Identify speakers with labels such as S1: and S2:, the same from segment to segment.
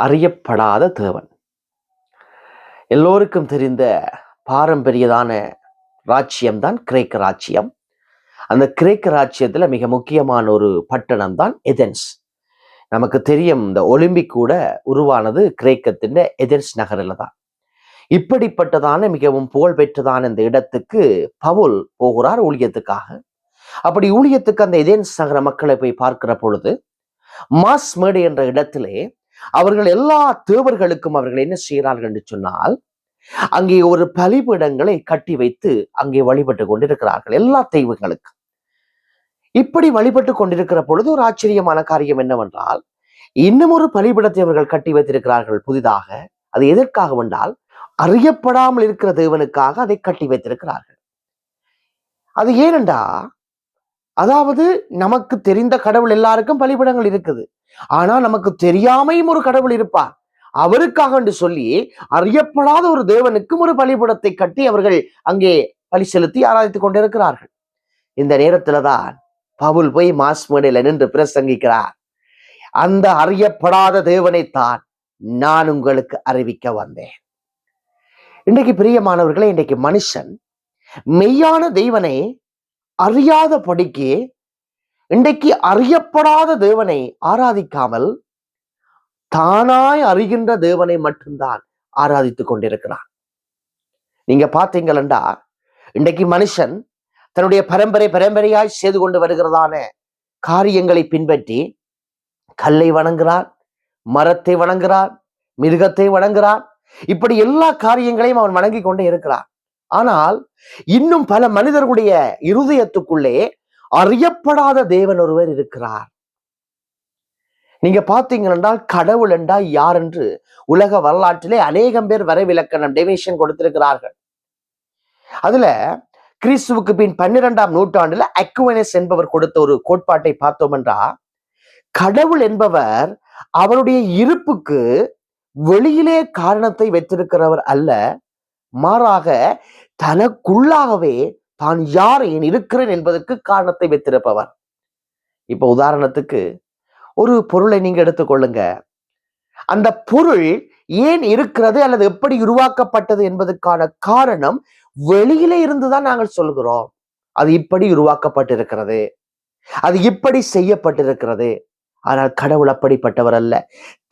S1: அறியப்படாத தேவன். எல்லோருக்கும் தெரிந்த பாரம்பரியதான ராஜ்யம்தான் கிரேக்க ராஜ்யம். அந்த கிரேக்க ராஜ்யத்துல மிக முக்கியமான ஒரு பட்டணம் தான் எதென்ஸ். நமக்கு தெரியும், இந்த ஒலிம்பிக் கூட உருவானது கிரேக்கத்தின் எதென்ஸ் நகரில் தான். இப்படிப்பட்டதான மிகவும் புகழ்பெற்றதான இந்த இடத்துக்கு பவுல் போகிறார் ஊழியத்துக்காக. அப்படி ஊழியத்துக்கு அந்த எதென்ஸ் நகர மக்களை போய் பார்க்கிற பொழுது மாஸ் மேடை என்ற இடத்திலே அவர்கள் எல்லா தேவர்களுக்கும் அவர்கள் என்ன செய்கிறார்கள் என்று சொன்னால், அங்கே ஒரு பலிபீடங்களை கட்டி வைத்து அங்கே வழிபட்டு கொண்டிருக்கிறார்கள் எல்லா தெய்வங்களுக்கும். இப்படி வழிபட்டு கொண்டிருக்கிற பொழுது ஒரு ஆச்சரியமான காரியம் என்னவென்றால், இன்னும் ஒரு பலிபீடத்தை அவர்கள் கட்டி வைத்திருக்கிறார்கள் புதிதாக. அது எதற்காக என்றால், அறியப்படாமல் இருக்கிற தேவனுக்காக அதை கட்டி வைத்திருக்கிறார்கள். அது ஏனென்றா, அதாவது நமக்கு தெரிந்த கடவுள் எல்லாருக்கும் பலிபீடங்கள் இருக்குது, ஆனா நமக்கு தெரியாமையும் ஒரு கடவுள் இருப்பார். அவருக்காக என்று சொல்லி அறியப்படாத ஒரு தேவனுக்கும் ஒரு பலிபீடத்தை கட்டி அவர்கள் அங்கே பலி செலுத்தி ஆராதித்துக் கொண்டிருக்கிறார்கள். இந்த நேரத்துலதான் பவுல் போய் மாஸ் மேடையில நின்று பிரசங்கிக்கிறார். அந்த அறியப்படாத தேவனைத்தான் நான் உங்களுக்கு அறிவிக்க வந்தேன். இன்றைக்கு பிரியமானவர்களே, இன்றைக்கு மனுஷன் மெய்யான தெய்வனை அறியாத படிக்கு இன்றைக்கு அறியப்படாத தேவனை ஆராதிக்காமல் தானாய் அறிகின்ற தேவனை மட்டும்தான் ஆராதித்துக் கொண்டிருக்கிறான். நீங்க பார்த்தீங்களா, இன்றைக்கு மனுஷன் தன்னுடைய பரம்பரையாய் செய்து கொண்டு வருகிறதான காரியங்களை பின்பற்றி கல்லை வணங்குறான், மரத்தை வணங்குறான், மிருகத்தை வணங்குறான். இப்படி எல்லா காரியங்களையும் அவன் வணங்கி கொண்டே இருக்கிறான். ஆனால் இன்னும் பல மனிதர்களுடைய இருதயத்துக்குள்ளே அறியப்படாத தேவன் ஒருவர் இருக்கிறார். நீங்க பார்த்தீங்கன்னா, கடவுள் என்றால் யார் என்று உலக வரலாற்றிலே அநேகம் பேர் வரைவிலக்கணம் டெபினிஷன் கொடுத்திருக்கிறார்கள். அதுல கிறிஸ்துவுக்கு பின் 12ஆம் நூற்றாண்டுல அக்வினஸ் என்பவர் கொடுத்த ஒரு கோட்பாட்டை பார்த்தோம் என்றா, கடவுள் என்பவர் அவருடைய இருப்புக்கு வெளியிலே காரணத்தை வைத்திருக்கிறவர் அல்ல, மாறாக தனக்குள்ளாகவே தான் யார் ஏன் இருக்கிறேன் என்பதற்கு காரணத்தை வைத்திருப்பவர். இப்ப உதாரணத்துக்கு ஒரு பொருளை நீங்க எடுத்துக்கொள்ளுங்க. அந்த பொருள் ஏன் இருக்கிறது அல்லது எப்படி உருவாக்கப்பட்டது என்பதற்கான காரணம் வெளியிலே இருந்துதான் நாங்கள் சொல்கிறோம். அது இப்படி உருவாக்கப்பட்டிருக்கிறது, அது இப்படி செய்யப்பட்டிருக்கிறது. ஆனால் கடவுள் அப்படிப்பட்டவர் அல்ல.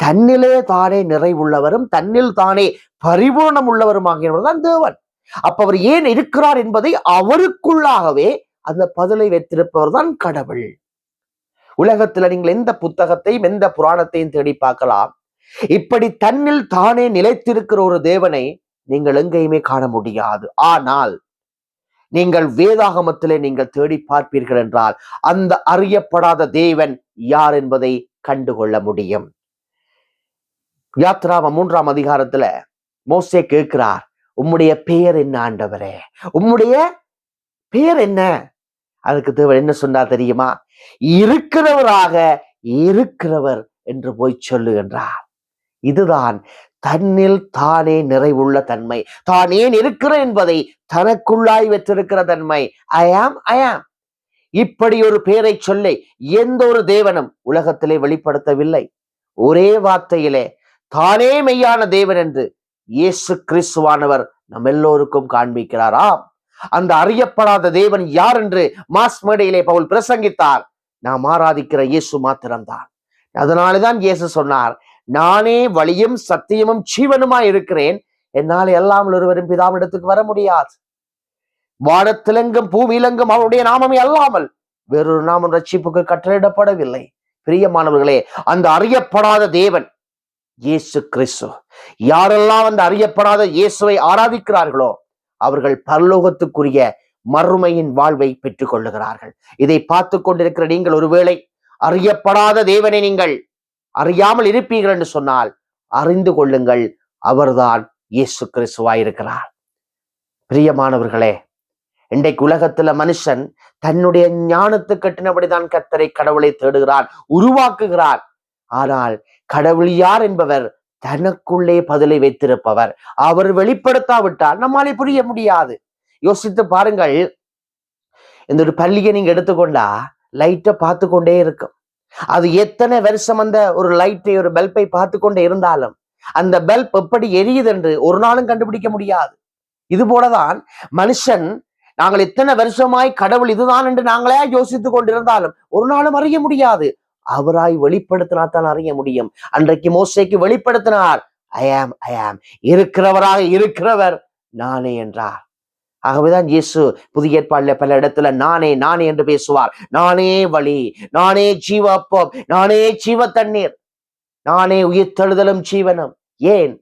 S1: தன்னிலே தானே நிறைவுள்ளவரும் தன்னில் தானே பரிபூர்ணம் உள்ளவருமாகியவர் தான் தேவன். அப்ப அவர் ஏன் இருக்கிறார் என்பதை அவருக்குள்ளாகவே அந்த பதிலை வைத்திருப்பவர் தான் கடவுள். உலகத்துல நீங்கள் எந்த புத்தகத்தையும் எந்த புராணத்தையும் தேடி பார்க்கலாம், இப்படி தன்னில் தானே நிலைத்திருக்கிற ஒரு தேவனை நீங்கள் எங்கேயுமே காண முடியாது. ஆனால் நீங்கள் வேதாகமத்திலே நீங்கள் தேடி பார்ப்பீர்கள் என்றால் அந்த அறியப்படாத தேவன் யார் என்பதை கண்டுகொள்ள முடியும். யாத்ராம 3ஆம் அதிகாரத்துல மோசே கேட்கிறார், உம்முடைய பெயர் என்ன ஆண்டவரே, உம்முடைய பெயர் என்ன? அதுக்கு தேவன் என்ன சொன்னார் தெரியுமா? இருக்கிறவராக இருக்கிறவர் என்று போய் சொல்லுகின்றார். இதுதான் தன்னில் தானே நிறைவுள்ள தன்மை, தான் ஏன் இருக்கிறேன் என்பதை தனக்குள்ளாய் வைத்திருக்கிற தன்மை. ஐ ஆம். இப்படி ஒரு பெயரை சொல்லி எந்த ஒரு தேவனும் உலகத்திலே வெளிப்படுத்தவில்லை. ஒரே வார்த்தையிலே தானே மெய்யான தேவன் என்று இயேசு கிறிஸ்துவானவர் நம் எல்லோருக்கும் காண்பிக்கிறாராம். அந்த அறியப்படாத தேவன் யார் என்று மாஸ் மேடையிலே பவுல் பிரசங்கித்தார். நாம் ஆராதிக்கிற இயேசு மாத்திரம்தான். அதனாலதான் இயேசு சொன்னார், நானே வழியும் சத்தியமும் ஜீவனுமாய் இருக்கிறேன், என்னால் எல்லாம் ஒருவரும் பிதாவிடத்துக்கு வர முடியாது. வானத்திலெங்கும் பூமியிலெங்கும் அவருடைய நாமமே அல்லாமல் வேறொரு நாமம் ரட்சிப்புக்கு கட்டளையிடப்படவில்லை. பிரியமானவர்களே, அந்த அறியப்படாத தேவன் இயேசு கிறிஸ்து. யாரெல்லாம் அந்த அறியப்படாத இயேசுவை ஆராதிக்கிறார்களோ அவர்கள் பரலோகத்துக்குரிய மறுமையின் வாழ்வை பெற்றுக் கொள்ளுகிறார்கள். இதை பார்த்து கொண்டிருக்கிற நீங்கள் ஒருவேளை அறியப்படாத தேவனை நீங்கள் அறியாமல் இருப்பீர்கள் என்று சொன்னால் அறிந்து கொள்ளுங்கள், அவர்தான் இயேசு கிறிஸ்துவாயிருக்கிறார். பிரியமானவர்களே, இன்றைக்கு உலகத்துல மனுஷன் தன்னுடைய ஞானத்துக்கு கட்டினபடிதான் கர்த்தரை கடவுளை தேடுகிறான், உருவாக்குகிறான். ஆனால் கடவுள் யார் என்பவர் தனக்குள்ளே பதிலை வைத்திருப்பவர். அவர் வெளிப்படுத்தாவிட்டால் நம்மாலே புரிய முடியாது. யோசித்து பாருங்கள், இந்த ஒரு பள்ளியை நீங்க எடுத்துக்கொண்டா லைட்டை பார்த்து கொண்டே இருக்கும். அது எத்தனை வருஷம் அந்த ஒரு லைட்டை, ஒரு பல்பை பார்த்து கொண்டு இருந்தாலும் அந்த பல்ப் எப்படி எரியுது என்று ஒரு நாளும் கண்டுபிடிக்க முடியாது. இது போலதான் மனுஷன், நாங்கள் எத்தனை வருஷமாய் கடவுள் இதுதான் என்று நாங்களே யோசித்துக் கொண்டிருந்தாலும் ஒரு நாளும் அறிய முடியாது. அவராய் வெளிப்படுத்தினால்தான் அறிய முடியும். அன்றைக்கு மோசேக்கு வெளிப்படுத்தினார், ஐ ஆம் இருக்கிறவராக இருக்கிறவர் நானே என்றார். ஆகவேதான் இயேசு புதிய ஏற்பாடுல பல இடத்துல நானே நானே என்று பேசுவார். நானே வழி, நானே ஜீவ அப்பம், நானே ஜீவ தண்ணீர், நானே உயிர்த்தெழுதலும் ஜீவனும். ஏன்?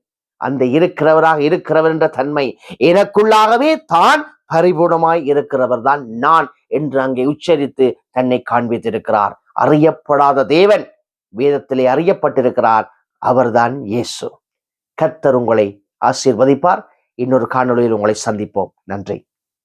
S1: அந்த இருக்கிறவராக இருக்கிறவர் என்ற தன்மை எனக்குள்ளாகவே தான் பரிபூர்ணமாய் இருக்கிறவர் தான் நான் என்று அங்கே உச்சரித்து தன்னை காண்பித்திருக்கிறார். அறியப்படாத தேவன் வேதத்திலே அறியப்பட்டிருக்கிறார். அவர்தான் இயேசு. கர்த்தர் உங்களை ஆசீர்வதிப்பார். இன்னொரு காணொளியில் உங்களை சந்திப்போம். நன்றி.